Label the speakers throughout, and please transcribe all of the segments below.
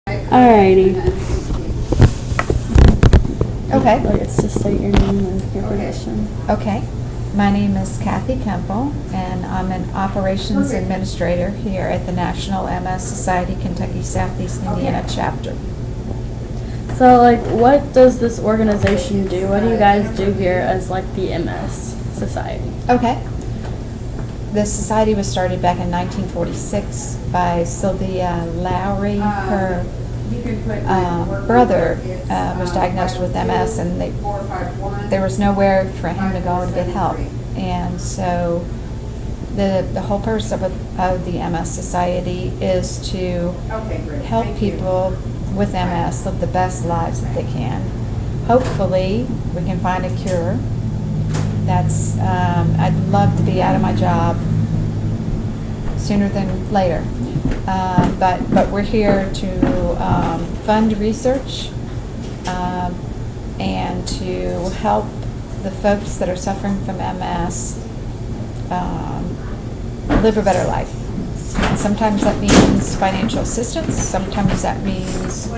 Speaker 1: Alrighty.
Speaker 2: Okay.
Speaker 1: Let's just state your name and your position.
Speaker 2: Okay. My name is Kathy Kemple, and I'm an operations administrator here at the National MS Society Kentucky Southeast Indiana chapter.
Speaker 1: So, like, what does this organization do? What do you guys do here as, like, the MS Society?
Speaker 2: Okay. The society was started back in 1946 by Sylvia Lowry. Her brother was diagnosed with MS, and there was nowhere for him to go to get help. And so the whole purpose of the MS Society is to help people with MS live the best lives that they can. Hopefully, we can find a cure. I'd love to be out of my job sooner than later. But we're here to fund research and to help the folks that are suffering from MS live a better life. Sometimes that means financial assistance. Sometimes that means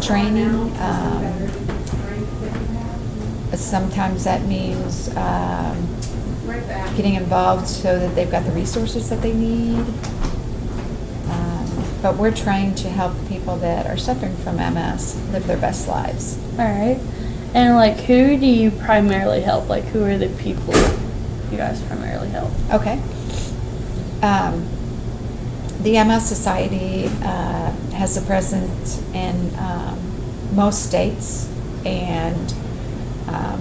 Speaker 2: training. Sometimes that means getting involved so that they've got the resources that they need. But we're trying to help people that are suffering from MS live their best lives.
Speaker 1: Alright. And, like, who do you primarily help? Like, who are the people you guys primarily help?
Speaker 2: Okay. The MS Society has a presence in most states, and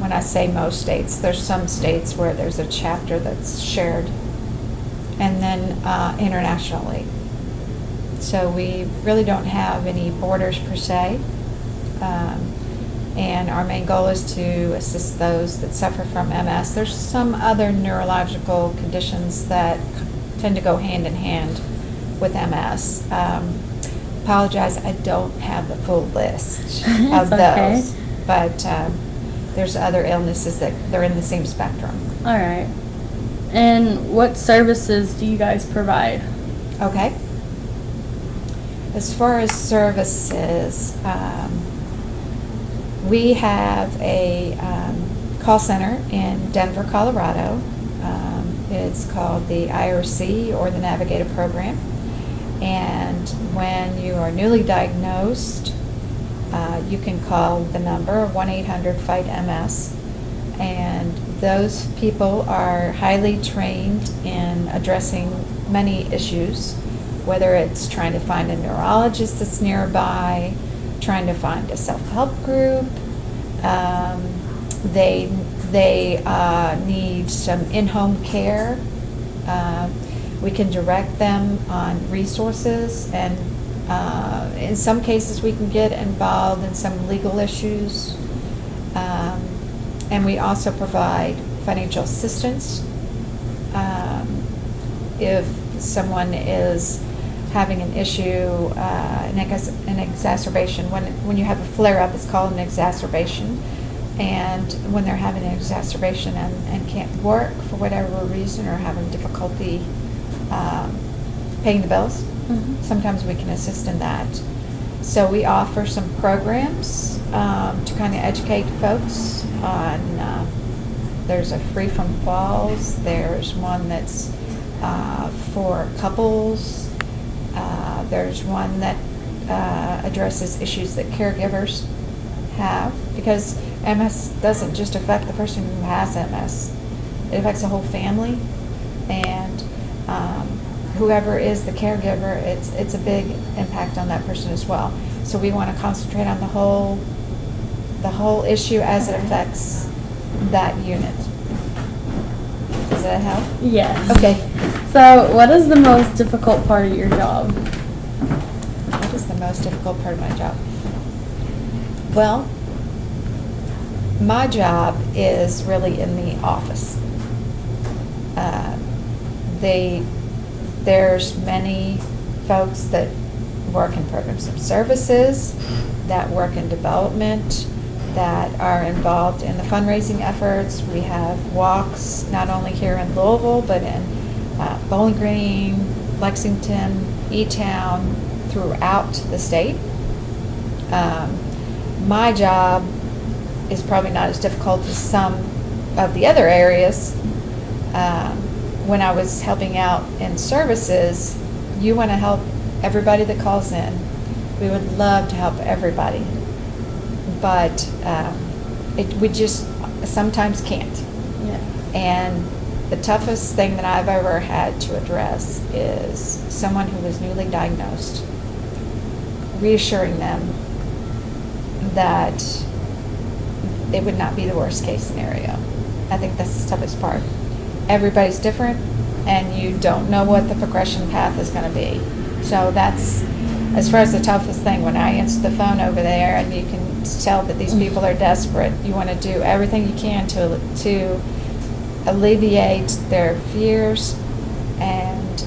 Speaker 2: when I say most states, there's some states where there's a chapter that's shared, and then internationally. So we really don't have any borders per se, and our main goal is to assist those that suffer from MS. There's some other neurological conditions that tend to go hand in hand with MS. Apologize, I don't have the full list of
Speaker 1: okay.
Speaker 2: those, but there's other illnesses that they're in the same spectrum.
Speaker 1: Alright. And what services do you guys provide?
Speaker 2: Okay. As far as services, we have a call center in Denver, Colorado. It's called the IRC, or the Navigator Program. And when you are newly diagnosed, you can call the number 1-800-FIGHT-MS. And those people are highly trained in addressing many issues, whether it's trying to find a neurologist that's nearby, trying to find a self-help group. They need some in-home care. We can direct them on resources, and in some cases we can get involved in some legal issues. And we also provide financial assistance. If someone is having an issue, an exacerbation, when you have a flare-up, it's called an exacerbation. And when they're having an exacerbation and can't work for whatever reason, or having difficulty paying the bills, sometimes we can assist in that. So we offer some programs to kind of educate folks on, there's a Free from Falls, there's one that's for couples, there's one that addresses issues that caregivers have, because MS doesn't just affect the person who has MS, it affects the whole family, and whoever is the caregiver, it's a big impact on that person as well. So we want to concentrate on the whole issue as it affects that unit. Does that help?
Speaker 1: Yes.
Speaker 2: Okay.
Speaker 1: So, what is the most difficult part of your job?
Speaker 2: What is the most difficult part of my job? Well, my job is really in the office. There's many folks that work in programs and services, that work in development, that are involved in the fundraising efforts. We have walks not only here in Louisville, but in Bowling Green, Lexington, E-Town, throughout the state. My job is probably not as difficult as some of the other areas. When I was helping out in services, you want to help everybody that calls in. We would love to help everybody, but we just sometimes can't.
Speaker 1: Yeah.
Speaker 2: And the toughest thing that I've ever had to address is someone who was newly diagnosed, reassuring them that it would not be the worst case scenario. I think that's the toughest part. Everybody's different, and you don't know what the progression path is going to be. So that's, as far as the toughest thing, when I answer the phone over there and you can tell that these people are desperate, you want to do everything you can to alleviate their fears. And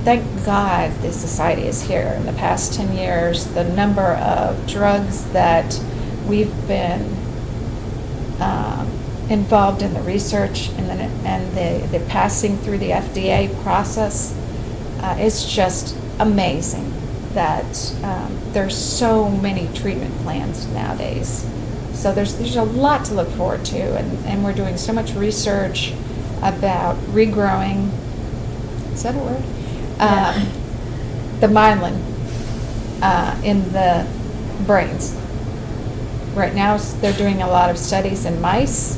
Speaker 2: thank God this society is here. In the past 10 years, the number of drugs that we've been involved in the research and the passing through the FDA process, it's just amazing that there's so many treatment plans nowadays. So there's a lot to look forward to, and we're doing so much research about regrowing, is that a word?
Speaker 1: Yeah.
Speaker 2: The myelin in the brains. Right now they're doing a lot of studies in mice.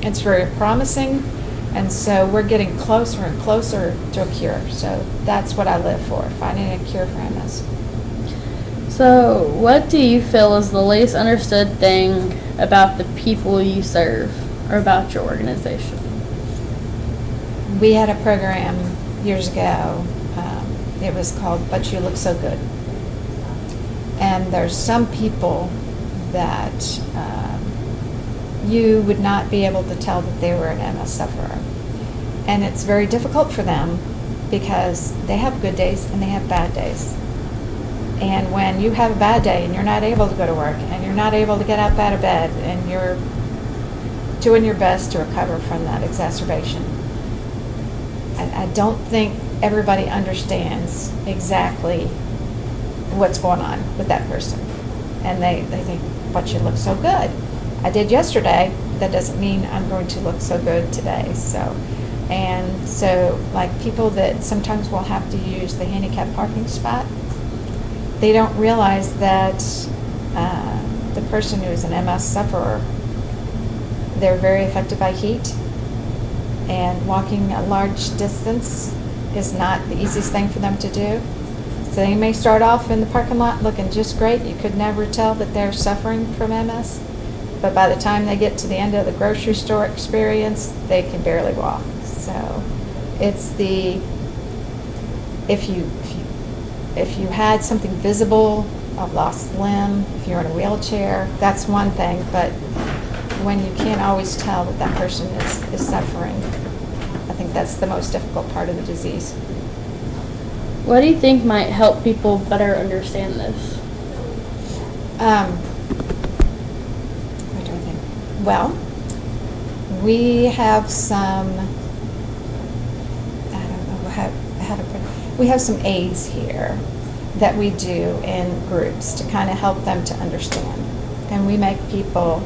Speaker 2: It's very promising, and so we're getting closer and closer to a cure. So that's what I live for, finding a cure for MS.
Speaker 1: So, what do you feel is the least understood thing about the people you serve or about your organization?
Speaker 2: We had a program years ago. It was called But You Look So Good. And there's some people that you would not be able to tell that they were an MS sufferer. And it's very difficult for them because they have good days and they have bad days. And when you have a bad day and you're not able to go to work and you're not able to get out of bed and you're doing your best to recover from that exacerbation, I don't think everybody understands exactly what's going on with that person. And they think, but you look so good. I did yesterday. That doesn't mean I'm going to look so good today. So like people that sometimes will have to use the handicap parking spot, they don't realize that the person who is an MS sufferer, they're very affected by heat, and walking a large distance is not the easiest thing for them to do. So they may start off in the parking lot looking just great. You could never tell that they're suffering from MS. But by the time they get to the end of the grocery store experience, they can barely walk. So it's if you had something visible, a lost limb, if you're in a wheelchair, that's one thing. But when you can't always tell that that person is suffering, I think that's the most difficult part of the disease.
Speaker 1: What do you think might help people better understand this?
Speaker 2: What do I think? Well, we have some, I don't know how to put it. We have some aids here that we do in groups to kind of help them to understand. And we make people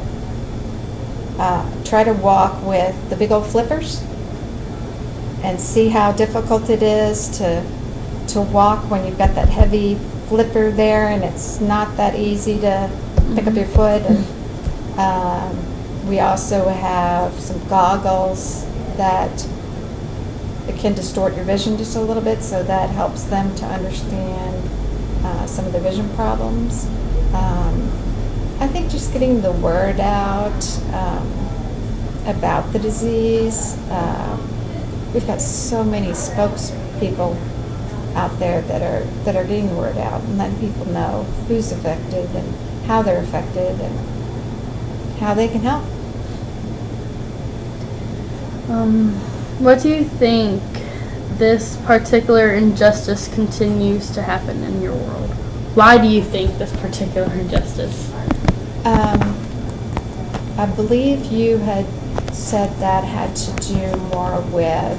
Speaker 2: try to walk with the big old flippers and see how difficult it is to walk when you've got that heavy flipper there, and it's not that easy to pick up your foot. And we also have some goggles that it can distort your vision just a little bit, so that helps them to understand some of the vision problems. I think just getting the word out about the disease. We've got so many spokespeople out there that are getting the word out and letting people know who's affected and how they're affected and how they can help.
Speaker 1: What do you think this particular injustice continues to happen in your world? Why do you think this particular injustice?
Speaker 2: I believe you had said that had to do more with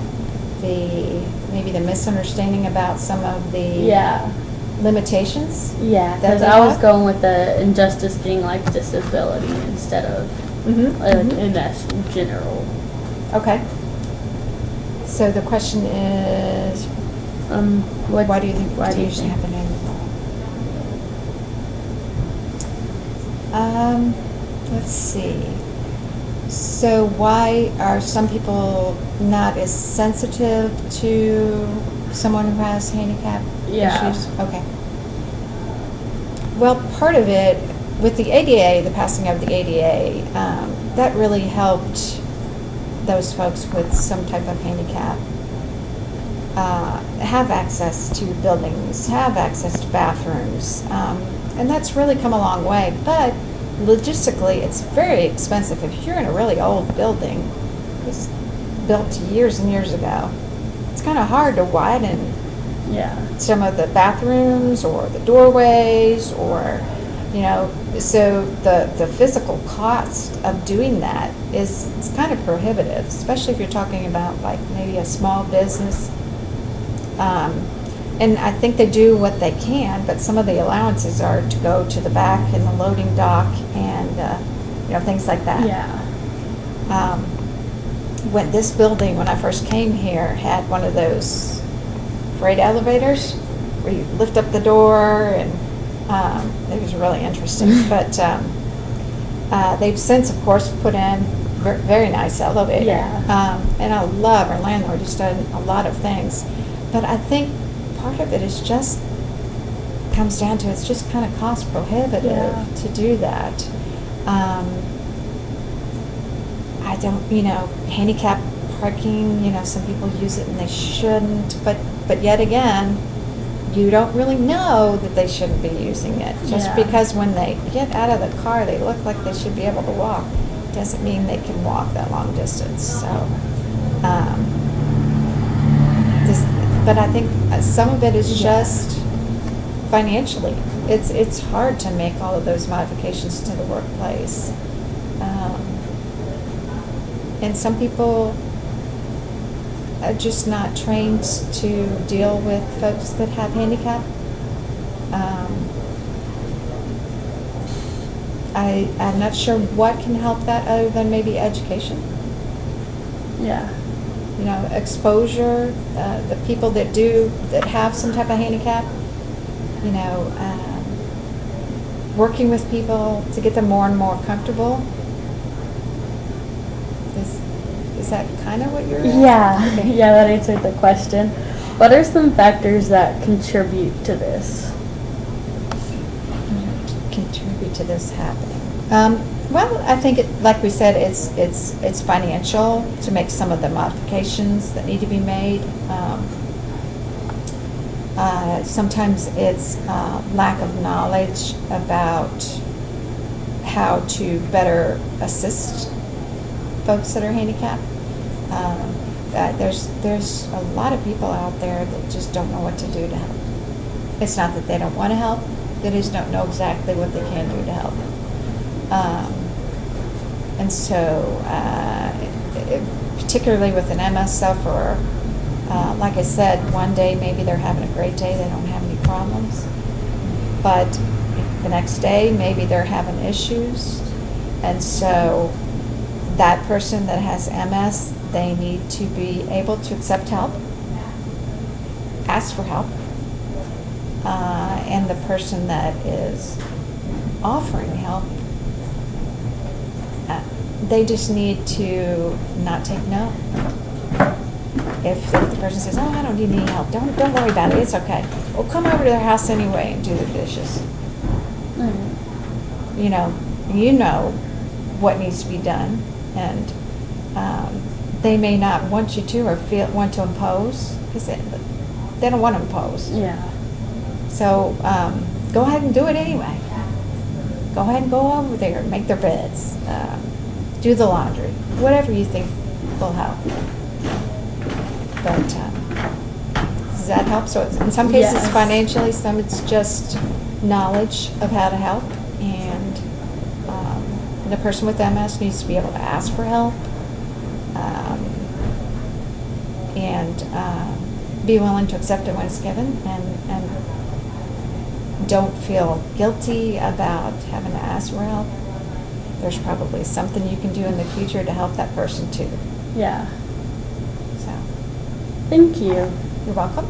Speaker 2: maybe the misunderstanding about some of the limitations.
Speaker 1: Yeah,
Speaker 2: that
Speaker 1: because
Speaker 2: they
Speaker 1: I was
Speaker 2: have?
Speaker 1: going with the injustice being like disability instead of in that general.
Speaker 2: Okay. So the question is, why do you think
Speaker 1: why
Speaker 2: it's
Speaker 1: do you
Speaker 2: usually
Speaker 1: think?
Speaker 2: happening? Let's see. So why are some people not as sensitive to someone who has handicap
Speaker 1: Yeah.
Speaker 2: issues? Okay. Well, part of it, with the ADA, the passing of the ADA, that really helped those folks with some type of handicap have access to buildings, have access to bathrooms, and that's really come a long way. But logistically, it's very expensive. If you're in a really old building, it's built years and years ago, it's kind of hard to widen
Speaker 1: Yeah.
Speaker 2: some of the bathrooms or the doorways, or, you know, so the physical cost of doing that is it's kind of prohibitive, especially if you're talking about like maybe a small business. And I think they do what they can, but some of the allowances are to go to the back in the loading dock and, you know, things like that.
Speaker 1: Yeah.
Speaker 2: When this building, when I first came here, had one of those freight elevators where you lift up the door, and it was really interesting. But they've since, of course, put in very nice elevator.
Speaker 1: Yeah.
Speaker 2: And I love our landlord. He's done a lot of things. But I think part of it is just comes down to it's just kind of cost prohibitive
Speaker 1: Yeah.
Speaker 2: to do that. I don't, you know, handicap parking, you know, some people use it and they shouldn't, but yet again, you don't really know that they shouldn't be using it. Just
Speaker 1: Yeah.
Speaker 2: because when they get out of the car, they look like they should be able to walk, doesn't mean they can walk that long distance. So, but I think some of it is
Speaker 1: Yeah.
Speaker 2: just financially. It's hard to make all of those modifications to the workplace. And some people are just not trained to deal with folks that have handicap. I'm not sure what can help that other than maybe education.
Speaker 1: Yeah.
Speaker 2: You know, exposure, the people that have some type of handicap, you know, working with people to get them more and more comfortable. Is that kind of what you're?
Speaker 1: Yeah.
Speaker 2: Okay.
Speaker 1: Yeah, that answered the question. What are some factors that contribute to this?
Speaker 2: Contribute to this happening? Well, I think like we said, it's financial to make some of the modifications that need to be made. Sometimes it's lack of knowledge about how to better assist folks that are handicapped. There's a lot of people out there that just don't know what to do to help. It's not that they don't want to help; they just don't know exactly what they can do to help. And so, particularly with an MS sufferer, like I said, one day maybe they're having a great day, they don't have any problems, but the next day maybe they're having issues, and so that person that has MS, they need to be able to accept help, ask for help, and the person that is offering help, they just need to not take no. If the person says, "Oh, I don't need any help," don't worry about it. It's okay. Well, come over to their house anyway and do the dishes.
Speaker 1: Mm.
Speaker 2: You know what needs to be done, and they may not want you to or want to impose, because they don't want to impose.
Speaker 1: Yeah.
Speaker 2: So go ahead and do it anyway. Go ahead and go over there, make their beds, do the laundry, whatever you think will help. But does that help? So in some cases
Speaker 1: Yes.
Speaker 2: financially, some it's just knowledge of how to help, and the person with MS needs to be able to ask for help, and be willing to accept it when it's given, and don't feel guilty about having to ask for help, there's probably something you can do in the future to help that person too.
Speaker 1: Yeah.
Speaker 2: So,
Speaker 1: Thank you.
Speaker 2: you're welcome.